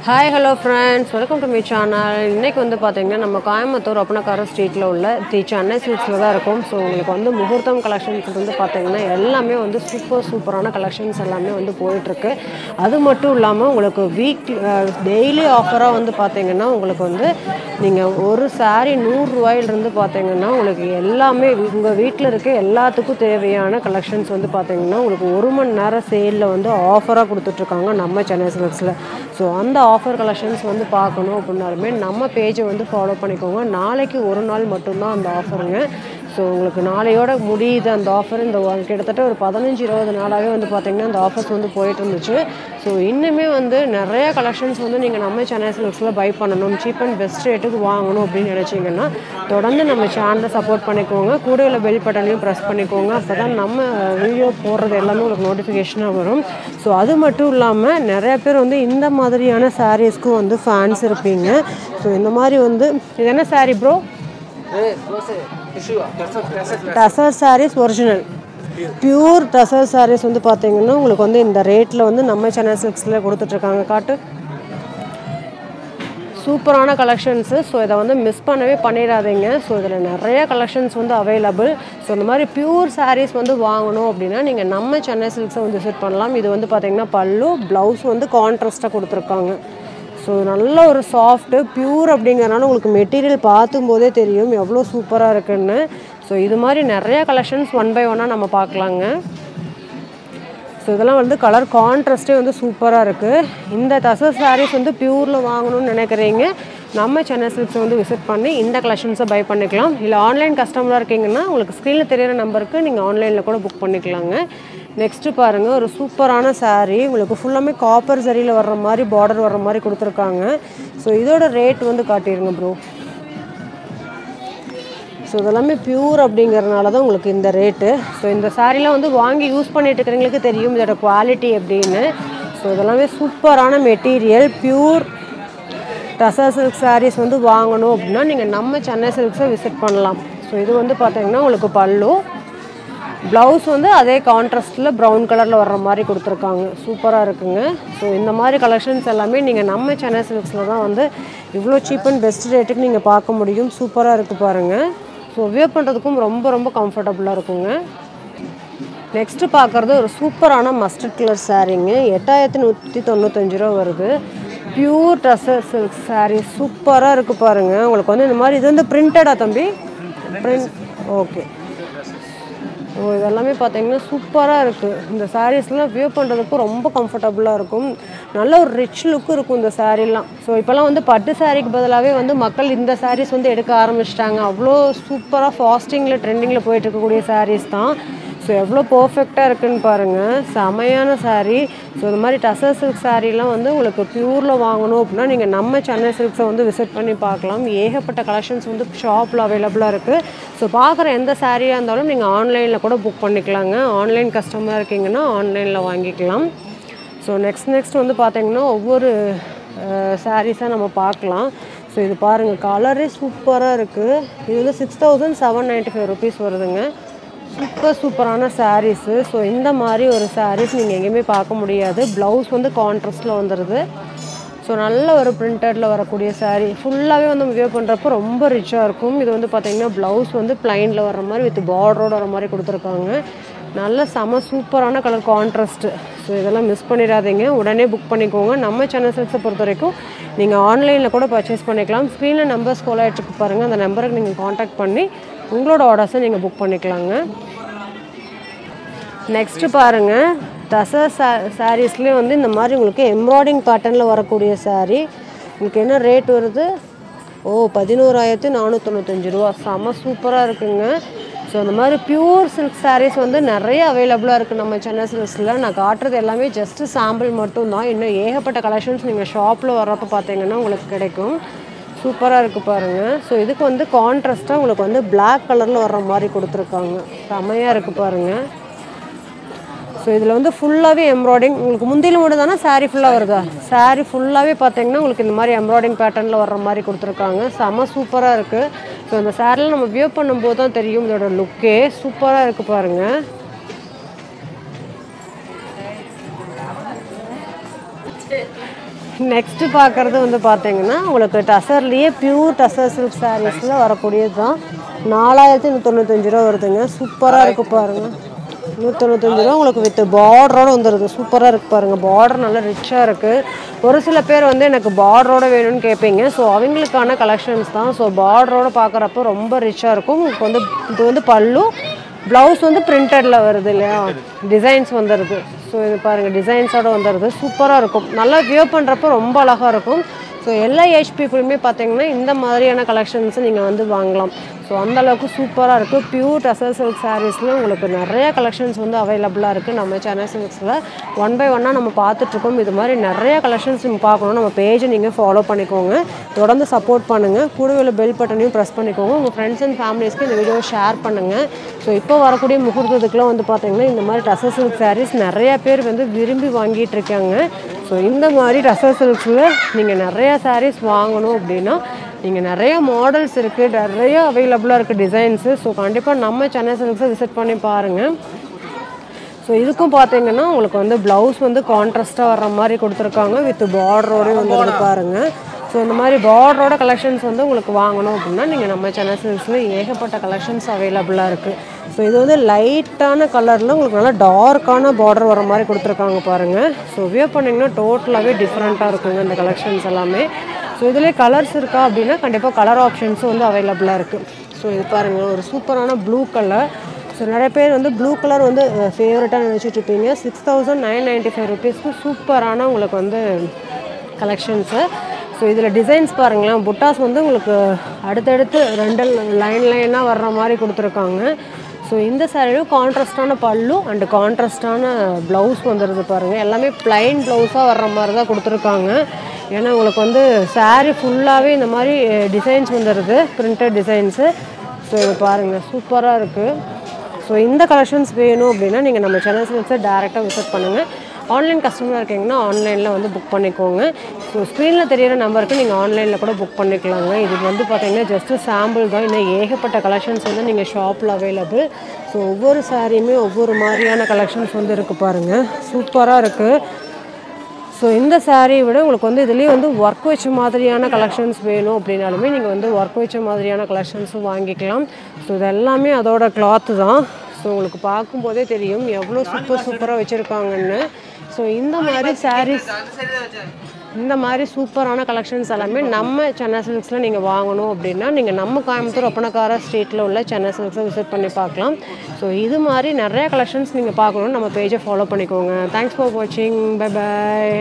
Hi, hello friends, welcome to my channel. இன்னைக்கு வந்து பாத்தீங்கன்னா நம்ம கோயம்புத்தூர் ஒப்பனக்கார ஸ்ட்ரீட்ல உள்ள தி சென்னை சில்க்ஸ்ல தான் இருக்கோம். ஸோ உங்களுக்கு வந்து முகூர்த்தம் கலெக்ஷன்ஸ் வந்து பாத்தீங்கன்னா எல்லாமே வந்து சூப்பரான கலெக்ஷன்ஸ் எல்லாமே வந்து போயிட்டு இருக்கு. அது மட்டும் இல்லாமல் உங்களுக்கு டெய்லி ஆஃபராக வந்து பாத்தீங்கன்னா உங்களுக்கு வந்து நீங்கள் ஒரு saree 100 ரூபாயிலிருந்து பார்த்தீங்கன்னா உங்களுக்கு எல்லாமே உங்கள் வீட்டில் இருக்க எல்லாத்துக்கும் தேவையான கலெக்ஷன்ஸ் வந்து பார்த்தீங்கன்னா உங்களுக்கு 1 மணி நேரம் சேலில் வந்து ஆஃபராக கொடுத்துட்ருக்காங்க நம்ம சென்னை சில்க்ஸில். ஸோ அந்த ஆஃபர் கலெக்ஷன்ஸ் வந்து பார்க்கணும் அப்படின்னாலுமே நம்ம பேஜை வந்து ஃபாலோ பண்ணிக்கோங்க. நாளைக்கு ஒரு நாள் மட்டும்தான் அந்த ஆஃபருங்க. ஸோ உங்களுக்கு நாளையோட முடியுது அந்த ஆஃபர். இந்த கிட்டத்தட்ட ஒரு 15-20 நாளாகவே வந்து பார்த்திங்கன்னா அந்த ஆஃபர்ஸ் வந்து போயிட்டு இருந்துச்சு. ஸோ இன்னுமே வந்து நிறைய கலெக்ஷன்ஸ் வந்து நீங்கள் நம்ம சென்னை சில்க்ஸில் பை பண்ணணும், சீப் அண்ட் பெஸ்ட் ரேட்டுக்கு வாங்கணும் அப்படின்னு நினச்சிங்கன்னா தொடர்ந்து நம்ம சேனலை சப்போர்ட் பண்ணிக்கோங்க. கூட உள்ள பெல் பட்டனையும் ப்ரெஸ் பண்ணிக்கோங்க. அப்போ தான் நம்ம வீடியோ போடுறது எல்லாமே உங்களுக்கு நோட்டிஃபிகேஷனாக வரும். ஸோ அது மட்டும் இல்லாமல் நிறைய பேர் வந்து இந்த மாதிரியான சாரீஸ்க்கும் வந்து ஃபேன்ஸ் இருப்பீங்க. ஸோ இந்த மாதிரி வந்து இது என்ன sari bro? Tussar saris original pure tussar saris வந்து பார்த்தீங்கன்னா உங்களுக்கு வந்து இந்த ரேட்டில் வந்து நம்ம சென்னை சில்க்ஸில் கொடுத்துட்ருக்காங்க. காட்டு சூப்பரான கலெக்ஷன்ஸு. ஸோ இதை வந்து மிஸ் பண்ணவே பண்ணிடாதீங்க. ஸோ இதில் நிறைய கலெக்ஷன்ஸ் வந்து அவைலபிள். ஸோ இந்த மாதிரி பியூர் சாரீஸ் வந்து வாங்கணும் அப்படின்னா நீங்கள் நம்ம சென்னை சில்க்ஸை வந்து விசிட் பண்ணலாம். இது வந்து பார்த்திங்கன்னா பல்லு, ப்ளவுஸ் வந்து கான்ட்ராஸ்ட்டாக கொடுத்துருக்காங்க. ஸோ நல்ல ஒரு சாஃப்ட்டு பியூர் அப்படிங்கிறனால உங்களுக்கு மெட்டீரியல் பார்க்கும்போதே தெரியும் எவ்வளோ சூப்பராக இருக்குன்னு. ஸோ இது மாதிரி நிறைய கலெக்ஷன்ஸ் ஒன் பை ஒன்னாக நம்ம பார்க்கலாங்க. ஸோ இதெல்லாம் வந்து கலர் கான்ட்ராஸ்ட்டே வந்து சூப்பராக இருக்குது. இந்த டசர் சாரீஸ் வந்து பியூரில் வாங்கணும்னு நினைக்கிறீங்க நம்ம சென்னை சில்க்ஸை வந்து விசிட் பண்ணி இந்த கலெக்ஷன்ஸை பை பண்ணிக்கலாம். இல்லை ஆன்லைன் கஸ்டமராக இருக்கீங்கன்னா உங்களுக்கு ஸ்க்ரீனில் தெரியிற நம்பருக்கு நீங்கள் ஆன்லைனில் கூட புக் பண்ணிக்கலாங்க. நெக்ஸ்ட்டு பாருங்கள், ஒரு சூப்பரான சாரீ உங்களுக்கு ஃபுல்லாமே காப்பர் சரியில் வர்ற மாதிரி பார்டர் வர்ற மாதிரி கொடுத்துருக்காங்க. ஸோ இதோட ரேட் வந்து காட்டிடுங்க ப்ரோ. ஸோ இதெல்லாமே பியூர் அப்படிங்கிறதுனால தான் உங்களுக்கு இந்த ரேட்டு. ஸோ இந்த சாரீலாம் வந்து வாங்கி யூஸ் பண்ணிட்டு இருக்கிறவங்களுக்கு தெரியும் இதோட குவாலிட்டி எப்படின்னு. ஸோ இதெல்லாமே சூப்பரான material pure tussar silk saris வந்து வாங்கணும் அப்படின்னா நீங்கள் நம்ம சென்னை சில்க்ஸை விசிட் பண்ணலாம். ஸோ இது வந்து பார்த்தீங்கன்னா உங்களுக்கு பல்லு, ப்ளவுஸ் வந்து அதே கான்ட்ராஸ்ட்டில் ப்ரௌன் கலரில் வர்ற மாதிரி கொடுத்துருக்காங்க. சூப்பராக இருக்குங்க. ஸோ இந்த மாதிரி கலெக்ஷன்ஸ் எல்லாமே நீங்கள் நம்ம சென்னை சில்க்ஸில் தான் வந்து இவ்வளோ சீப் அண்ட் பெஸ்ட் ரேட்டுக்கு நீங்கள் பார்க்க முடியும். சூப்பராக இருக்குது பாருங்கள். ஸோ வியர் பண்ணுறதுக்கும் ரொம்ப கம்ஃபர்டபுளாக இருக்குங்க. நெக்ஸ்ட்டு பார்க்குறது ஒரு சூப்பரான மஸ்டர்ட் கலர் சாரீங்க. 8195 ரூபா வருது. பியூர் டசர் சில்க் சாரீ சூப்பராக இருக்குது பாருங்கள். உங்களுக்கு வந்து இந்த மாதிரி இது வந்து பிரிண்டடா தம்பி? Print okay. ஓ இதெல்லாமே பார்த்தீங்கன்னா சூப்பராக இருக்குது. இந்த சாரீஸ்லாம் வியர் பண்ணுறதுக்கு ரொம்ப கம்ஃபர்டபுளாக இருக்கும். நல்ல ஒரு ரிச் லுக்கு இருக்கும் இந்த சாரீலாம். ஸோ இப்போலாம் வந்து பட்டு சாரீக்கு பதிலாகவே வந்து மக்கள் இந்த சாரீஸ் வந்து எடுக்க ஆரம்பிச்சிட்டாங்க. அவ்வளோ சூப்பராக ஃபாஸ்டிங்கில் ட்ரெண்டிங்கில் போயிட்டு இருக்கக்கூடிய சாரீஸ் தான். ஸோ எவ்வளோ பர்ஃபெக்டாக இருக்குதுன்னு பாருங்கள். செமையான சாரீ. ஸோ இந்த மாதிரி டசர் சில்க் சாரீலாம் வந்து உங்களுக்கு பியூரில் வாங்கணும் அப்படின்னா நீங்கள் நம்ம சென்னை சில்க்ஸை வந்து விசிட் பண்ணி பார்க்கலாம். ஏகப்பட்ட கலெக்ஷன்ஸ் வந்து ஷாப்பில் அவைலபிளாக இருக்குது. ஸோ பார்க்குற எந்த சாரியாக இருந்தாலும் நீங்கள் ஆன்லைனில் கூட புக் பண்ணிக்கலாங்க. ஆன்லைன் கஸ்டமராக இருக்கீங்கன்னா ஆன்லைனில் வாங்கிக்கலாம். ஸோ நெக்ஸ்ட் வந்து பார்த்திங்கன்னா ஒவ்வொரு சாரீஸாக நம்ம பார்க்கலாம். ஸோ இது பாருங்கள், கலரே சூப்பராக இருக்குது. இது வந்து 6795 ருபீஸ் வருதுங்க. சூப்பரான சாரீஸு. ஸோ இந்த மாதிரி ஒரு சாரீஸ் நீங்கள் எங்கேயுமே பார்க்க முடியாது. ப்ளவுஸ் வந்து கான்ட்ராஸ்ட்டில் வந்துடுது. ஸோ நல்ல ஒரு பிரிண்டடில் வரக்கூடிய சாரீ ஃபுல்லாகவே வந்து வியர் பண்ணுறப்போ ரொம்ப ரிச்சாக இருக்கும். இது வந்து பார்த்திங்கன்னா ப்ளவுஸ் வந்து ப்ளைனில் வர மாதிரி வித் பார்டரோடு வர மாதிரி கொடுத்துருக்காங்க. நல்ல சூப்பரான கலர் கான்ட்ராஸ்ட்டு. ஸோ இதெல்லாம் மிஸ் பண்ணிடாதீங்க, உடனே புக் பண்ணிக்கோங்க. நம்ம சென்னை சில்க்ஸை பொறுத்த வரைக்கும் நீங்கள் ஆன்லைனில் கூட பர்ச்சேஸ் பண்ணிக்கலாம். ஸ்க்ரீனில் நம்பர் ஸ்க்ரோல் ஆகிட்டு பாருங்கள். அந்த நம்பருக்கு நீங்கள் காண்டாக்ட் பண்ணி உங்களோட ஆர்டர்ஸை நீங்கள் புக் பண்ணிக்கலாங்க. நெக்ஸ்ட்டு பாருங்கள், டசர் சாரீஸ்லேயே வந்து இந்த மாதிரி உங்களுக்கு எம்ப்ராய்டிங் பேட்டர்னில் வரக்கூடிய சாரீ. உங்களுக்கு என்ன ரேட் வருது? 11,495 ரூபா. செம சூப்பராக இருக்குங்க. ஸோ இந்த மாதிரி பியூர் சில்க் சாரீஸ் வந்து நிறைய அவைலபிளாக இருக்குது நம்ம சென்னை சில்க்ஸில். நான் காட்டுறது எல்லாமே ஜஸ்ட்டு சாம்பிள் மட்டும்தான். இன்னும் ஏகப்பட்ட கலெக்ஷன்ஸ் நீங்கள் ஷாப்பில் வர்றப்போ பார்த்தீங்கன்னா உங்களுக்கு கிடைக்கும். சூப்பராக இருக்குது பாருங்கள். ஸோ இதுக்கு வந்து கான்ட்ராஸ்ட்டாக உங்களுக்கு வந்து பிளாக் கலரில் வர்ற மாதிரி கொடுத்துருக்காங்க. செமையாக இருக்குது பாருங்கள். ஸோ இதில் வந்து ஃபுல்லாகவே எம்ப்ராய்டிங் உங்களுக்கு முந்தியில் மட்டும் தானே சாரீ ஃபுல்லாக வருதா? சாரீ ஃபுல்லாகவே பார்த்தீங்கன்னா உங்களுக்கு இந்த மாதிரி எம்ப்ராய்டிங் பேட்டர்னில் வர்ற மாதிரி கொடுத்துருக்காங்க. செம சூப்பராக இருக்குது. ஸோ அந்த சாரியில் நம்ம வியர் பண்ணும்போது தான் தெரியும் இதோட லுக்கே. சூப்பராக இருக்குது பாருங்கள். நெக்ஸ்ட்டு பார்க்குறது வந்து பார்த்தீங்கன்னா உங்களுக்கு டசர்லேயே பியூர் டசர் சில்க் சாரீஸில் வரக்கூடியது தான். 4195 ரூபா வருதுங்க. சூப்பராக இருக்குது பாருங்கள். 195 ரூபா உங்களுக்கு வித் பார்டரோடு வந்துடுது. சூப்பராக இருக்குது பாருங்கள். பார்டர் நல்லா ரிச்சாக இருக்குது. ஒரு சில பேர் வந்து எனக்கு பார்டரோடு வேணும்னு கேட்பீங்க. ஸோ அவங்களுக்கான கலெக்ஷன்ஸ் தான். ஸோ பார்டரோடு பார்க்குறப்ப ரொம்ப ரிச்சாக இருக்கும். உங்களுக்கு வந்து இது வந்து பல்லு, ப்ளவுஸ் வந்து பிரிண்டடில் வருது இல்லையா, டிசைன்ஸ் வந்துடுது. ஸோ இது பாருங்கள், டிசைன்ஸோடு வந்துடுது. சூப்பராக இருக்கும். நல்லா வியர் பண்ணுறப்ப ரொம்ப அழகாக இருக்கும். ஸோ எல்லா ஏஜ் பீப்புளுமே பார்த்தீங்கன்னா இந்த மாதிரியான கலெக்ஷன்ஸை நீங்கள் வந்து வாங்கலாம். ஸோ அந்தளவுக்கு சூப்பராக இருக்குது. பியூர் டசர் சில்க் சாரீஸில் உங்களுக்கு நிறைய கலெக்ஷன்ஸ் வந்து அவைலபிளாக இருக்குது நம்ம சென்னை சில்க்ஸில். ஒன் பை ஒன்னாக நம்ம பார்த்துட்ருக்கோம். இது மாதிரி நிறைய கலெக்ஷன்ஸ் நீங்கள் பார்க்கணும். நம்ம பேஜை நீங்கள் ஃபாலோ பண்ணிக்கோங்க, தொடர்ந்து சப்போர்ட் பண்ணுங்கள். கூடவே பெல் பட்டனையும் ப்ரெஸ் பண்ணிக்கோங்க. உங்கள் ஃப்ரெண்ட்ஸ் அண்ட் ஃபேமிலிஸ்க்கு இந்த வீடியோவை ஷேர் பண்ணுங்கள். ஸோ இப்போ வரக்கூடிய முகூர்த்தத்துக்குலாம் வந்து பார்த்தீங்கன்னா இந்த மாதிரி டசர் சில்க் சாரீஸ் நிறையா பேர் வந்து விரும்பி வாங்கிட்டு இருக்காங்க. ஸோ இந்த மாதிரி டசர் சில்க்ஸில் நீங்கள் நிறையா சாரீஸ் வாங்கணும் அப்படின்னா நீங்கள் நிறைய மாடல்ஸ் இருக்குது, நிறைய அவைலபிளாக இருக்குது டிசைன்ஸு. ஸோ கண்டிப்பாக நம்ம சென்னை சில்க்ஸை விசிட் பண்ணி பாருங்கள். ஸோ இதுக்கும் பார்த்தீங்கன்னா உங்களுக்கு வந்து ப்ளவுஸ் வந்து கான்ட்ராஸ்ட்டாக வர்ற மாதிரி கொடுத்துருக்காங்க. வித் பார்டரோடய வந்து பாருங்கள். ஸோ இந்த மாதிரி பார்டரோட கலெக்ஷன்ஸ் வந்து உங்களுக்கு வாங்கணும் அப்படின்னா நீங்கள் நம்ம சென்னை சில்க்ஸில் ஏகப்பட்ட கலெக்ஷன்ஸ் அவைலபிளாக இருக்குது. ஸோ இது வந்து லைட்டான கலரில் உங்களுக்கு நல்லா டார்க்கான பார்டர் வர மாதிரி கொடுத்துருக்காங்க பாருங்கள். ஸோ வியர் பண்ணிங்கன்னா டோட்டலாகவே டிஃப்ரெண்ட்டாக இருக்குங்க இந்த கலெக்ஷன்ஸ் எல்லாமே. ஸோ இதிலே கலர்ஸ் இருக்கா அப்படின்னா கண்டிப்பாக கலர் ஆப்ஷன்ஸும் வந்து அவைலபிளாக இருக்குது. ஸோ இது பாருங்கள், ஒரு சூப்பரான ப்ளூ கலர். ஸோ நிறைய பேர் வந்து ப்ளூ கலர் வந்து ஃபேவரட்டாக நினச்சிட்ருப்பீங்க. 6995 ருபீஸ்க்கு சூப்பரான உங்களுக்கு வந்து கலெக்ஷன்ஸு. ஸோ இதில் டிசைன்ஸ் பாருங்களேன், புட்டாஸ் வந்து உங்களுக்கு அடுத்தடுத்து 2 லைனாக வர்ற மாதிரி கொடுத்துருக்காங்க. ஸோ இந்த சாரியும் கான்ட்ராஸ்டான பல்லு அண்டு கான்ட்ராஸ்டான ப்ளவுஸ் வந்துடுது பாருங்கள். எல்லாமே ப்ளைன் ப்ளவுஸாக வர்ற மாதிரி தான் கொடுத்துருக்காங்க. ஏன்னா உங்களுக்கு வந்து சாரீ ஃபுல்லாகவே இந்த மாதிரி டிசைன்ஸ் வந்துடுது, பிரிண்டட் டிசைன்ஸு. ஸோ இது பாருங்கள், சூப்பராக இருக்குது. ஸோ இந்த கலெக்ஷன்ஸ் வேணும் அப்படின்னா நீங்கள் நம்ம சென்னை சில்க்ஸை டேரெக்டாக விசிட் பண்ணுங்கள். ஆன்லைன் கஸ்டமராக இருக்கீங்கன்னா ஆன்லைனில் வந்து புக் பண்ணிக்கோங்க. ஸோ ஸ்க்ரீனில் தெரியிற நம்பருக்கு நீங்கள் ஆன்லைனில் கூட புக் பண்ணிக்கலாங்க. இது வந்து பார்த்தீங்கன்னா ஜஸ்ட்டு சாம்பிள் தான். இன்னும் ஏகப்பட்ட கலெக்ஷன்ஸ் வந்து நீங்கள் ஷாப்பில் அவைலபிள். ஸோ ஒவ்வொரு சாரியுமே ஒவ்வொரு மாதிரியான கலெக்ஷன்ஸ் வந்து இருக்குது பாருங்கள். சூப்பராக இருக்குது. ஸோ இந்த சாரியை விட உங்களுக்கு வந்து இதுலேயே வந்து ஒர்க் வச்ச மாதிரியான கலெக்ஷன்ஸ் வேணும் அப்படின்னாலுமே நீங்கள் வந்து ஒர்க் வச்ச மாதிரியான கலெக்ஷன்ஸும் வாங்கிக்கலாம். ஸோ இது எல்லாமே அதோட கிளாத்து தான். ஸோ உங்களுக்கு பார்க்கும்போதே தெரியும் எவ்வளோ சூப்பராக வச்சுருக்காங்கன்னு. ஸோ இந்த மாதிரி சாரீஸ், இந்த மாதிரி சூப்பரான கலெக்ஷன்ஸ் எல்லாமே நம்ம சென்னை சில்க்ஸில் நீங்கள் வாங்கணும் அப்படின்னா நீங்கள் நம்ம கோயம்புத்தூர் ஒப்பனக்கார ஸ்ட்ரீட்டில் உள்ள சென்னை சில்க்ஸை விசிட் பண்ணி பார்க்கலாம். ஸோ இது மாதிரி நிறைய கலெக்ஷன்ஸ் நீங்கள் பார்க்கணுன்னு நம்ம பேஜை ஃபாலோ பண்ணிக்கோங்க. தேங்க்ஸ் ஃபார் வாட்சிங். Bye bye.